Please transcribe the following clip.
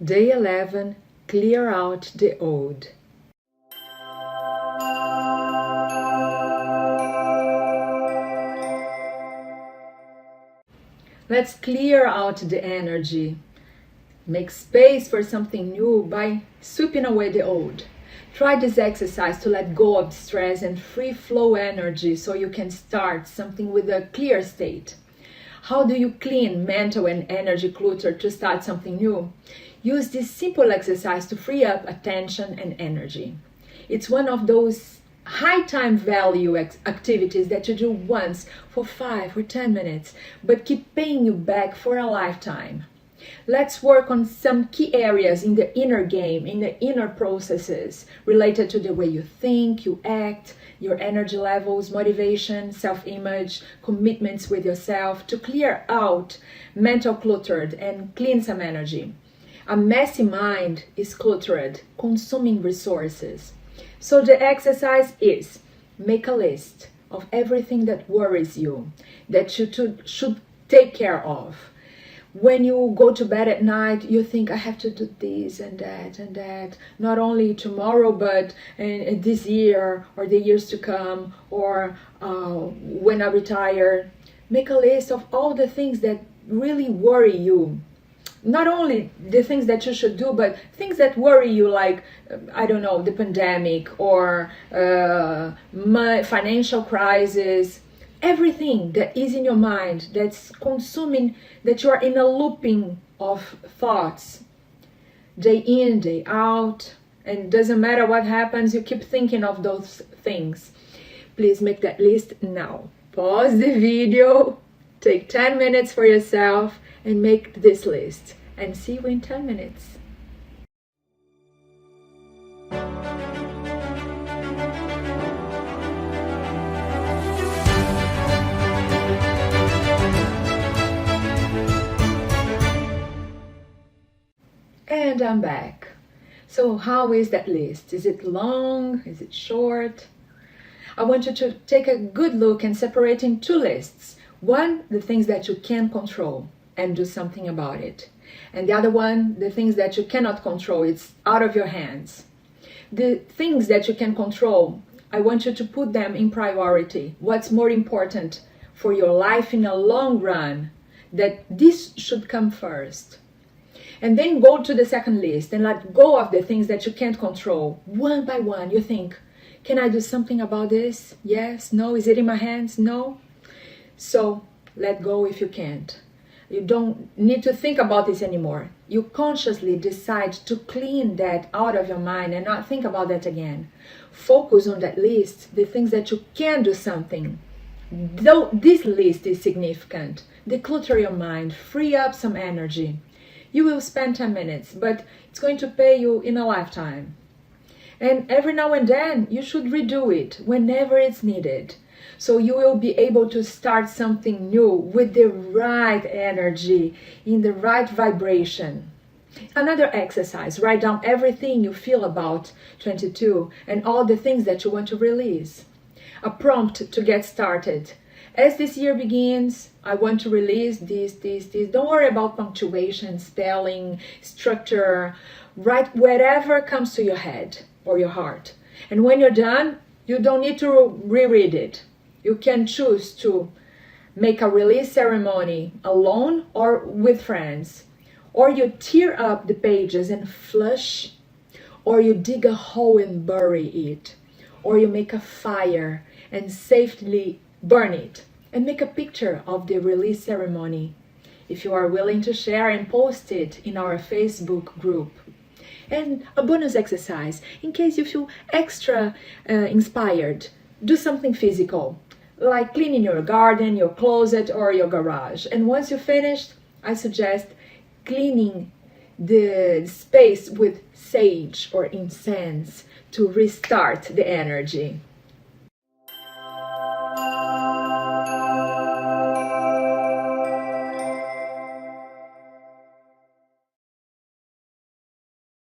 Day 11, clear out the old. Let's clear out the energy. Make space for something new by sweeping away the old. Try this exercise to let go of stress and free flow energy so you can start something with a clear state. How do you clean mental and energy clutter to start something new? Use this simple exercise to free up attention and energy. It's one of those high time value activities that you do once for 5 or 10 minutes, but keep paying you back for a lifetime. Let's work on some key areas in the inner game, in the inner processes related to the way you think, you act, your energy levels, motivation, self-image, commitments with yourself to clear out mental clutter and clean some energy. A messy mind is cluttered, consuming resources. So the exercise is make a list of everything that worries you, that you should take care of. When you go to bed at night, you think, I have to do this and that, not only tomorrow, but in this year or the years to come, or when I retire. Make a list of all the things that really worry you. Not only the things that you should do, but things that worry you, like, I don't know, the pandemic or financial crisis. Everything that is in your mind, that's consuming, that you are in a looping of thoughts, day in, day out, and doesn't matter what happens, you keep thinking of those things. Please make that list now. Pause the video, take 10 minutes for yourself, and make this list. And see you in 10 minutes. And I'm back. So how is that list? Is it long? Is it short? I want you to take a good look and separate in two lists. One, the things that you can control and do something about it. And the other one, the things that you cannot control. It's out of your hands. The things that you can control, I want you to put them in priority. What's more important for your life in a long run, that this should come first. And then go to the second list and let go of the things that you can't control. One by one, you think, can I do something about this? Yes, no, is it in my hands? No. So let go if you can't. You don't need to think about this anymore. You consciously decide to clean that out of your mind and not think about that again. Focus on that list, the things that you can do something. Though this list is significant, declutter your mind, free up some energy. You will spend 10 minutes, but it's going to pay you in a lifetime. And every now and then, you should redo it whenever it's needed. So you will be able to start something new with the right energy, in the right vibration. Another exercise, write down everything you feel about 22 and all the things that you want to release. A prompt to get started. As this year begins, I want to release this. Don't worry about punctuation, spelling, structure. Write whatever comes to your head or your heart. And when you're done, you don't need to reread it. You can choose to make a release ceremony alone or with friends. Or you tear up the pages and flush. Or you dig a hole and bury it. Or you make a fire and safely burn it. And make a picture of the release ceremony, if you are willing to share, and post it in our Facebook group. And a bonus exercise, in case you feel extra inspired, do something physical, like cleaning your garden, your closet, or your garage. And once you're finished, I suggest cleaning the space with sage or incense to restart the energy.